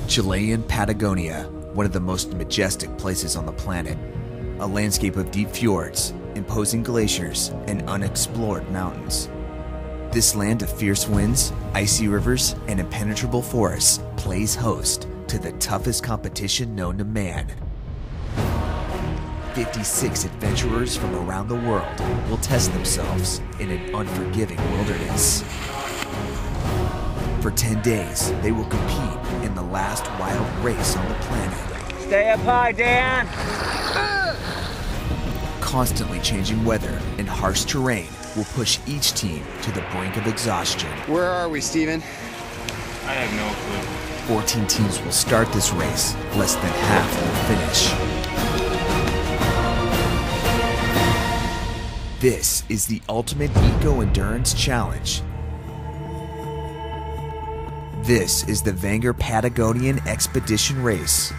Chilean Patagonia, one of the most majestic places on the planet. A landscape of deep fjords, imposing glaciers, and unexplored mountains. This land of fierce winds, icy rivers, and impenetrable forests plays host to the toughest competition known to man. 56 adventurers from around the world will test themselves in an unforgiving wilderness. For 10 days, they will compete in the last wild race on the planet. Stay up high, Dan! Constantly changing weather and harsh terrain will push each team to the brink of exhaustion. Where are we, Steven? I have no clue. 14 teams will start this race. Less than half will finish. This is the ultimate eco-endurance challenge. This is the Wenger Patagonian Expedition Race.